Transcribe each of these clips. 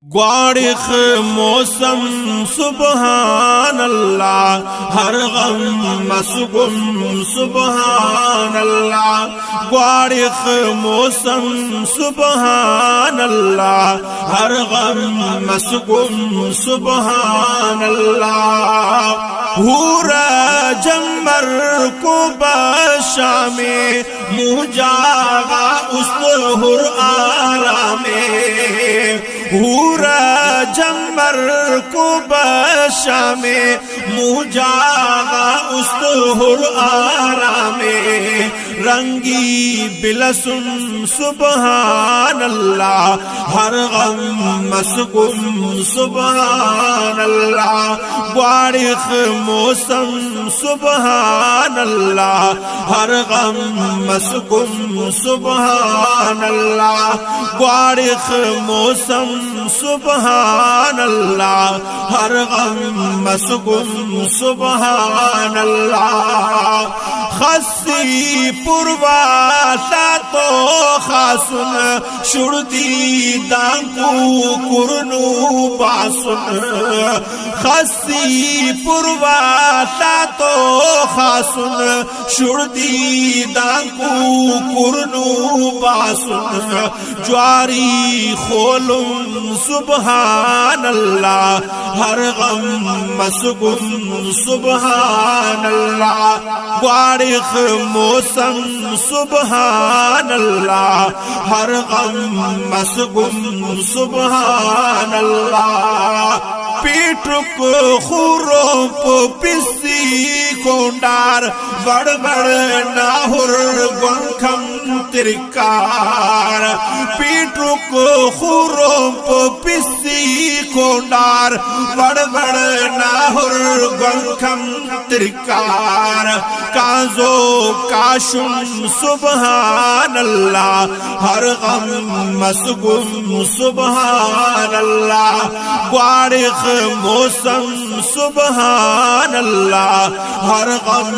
ग्वारिख मौसम सुबहान अल्लाह, हर गम मसगुम सुबहान अल्लाह। ग्वारिख मौसम सुबहान अल्लाह, हर गम मसगुम सुबहान अल्लाह। हूरा जम्मर को बशामे मुजागा उस हुर आरा में। हूरा जम्मर को बशामे मुजागा उस हुर आरा में। रंगी बिलसुन सुबहान अल्लाह, हर गम मसगुम सुबहान अल्लाह। ग्वारिख मौसम सुबहान अल्लाह, हर गम मसगुम सुबहान अल्लाह। ग्वारिख मौसम सुबहान अल्लाह, हर गम मसगुम सुबहान अल्लाह। खस्सी पुरवासा तो खासुन शुर्दी दांकू कुरनु बासुन। खस्सी पुरवासा तो खासुन शुर्दी दांकू कुरनु बासुन। ज्वारी खोलुम सुबहान अल्लाह, हर गम मसगुम सुबहान अल्लाह। ग्वारिख मौसम सुबहान अल्लाह, हर गम मसगुम सुबहान अल्लाह। पीठुक खुरोप पिस्सी कोंडार बड़ बड़ नाहुर गुंखम तिरकार। पीठुक खुरोप पिस्सी कोंडार बड़ बड़ नाहुर गुंखम तिरकार। काजो काशुम सुबहान अल्लाह, हर गम मसगुम सुबहान अल्लाह। ग्वारिख मौसम सुबहान अल्लाह, हर गम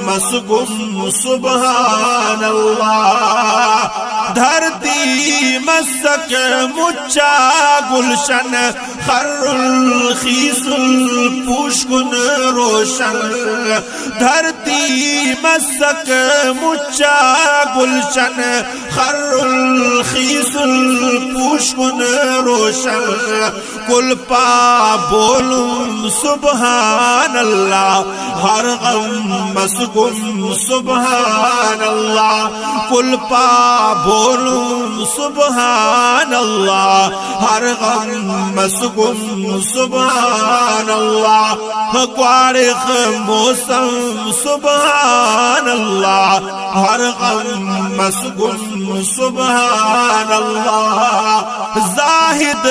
मसगुम सुबहान अल्लाह। धरती मसक मुच्चा गुलशन खर्रुल खीसुल पुष्कुन रोशन। धरती मसक मुच्चा गुलशन खर्रुल खीसुल पुष्कुन रोशन। कुलपा बोलूं सुबहान अल्लाह, हर गम मसगुम सुबहान अल्लाह। कुलपा बोलूं सुबहान अल्लाह, हर गम मसगुम सुबहान अल्लाह। ग्वारिख मौसम सुबहान अल्लाह, हर गम मसगुम सुबहान अल्लाह। जाहिद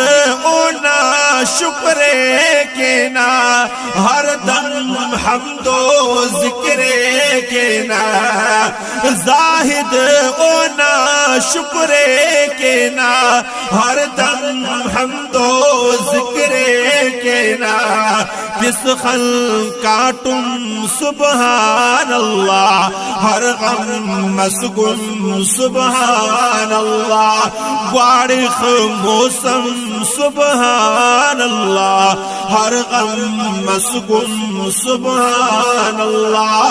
ओना शुक्रे के ना, हर दम हमदो जिक्रे के ना। जाहिद ओना शुक्रे के ना, हर दम हमदो जिक्रे के ना। जिस खल काटुम सुबहान अल्लाह, हर गम मसगुम सुबहान अल्लाह। ग्वारिख मौसम सुबहान अल्लाह, हर गम मसगुम सुबहान अल्लाह।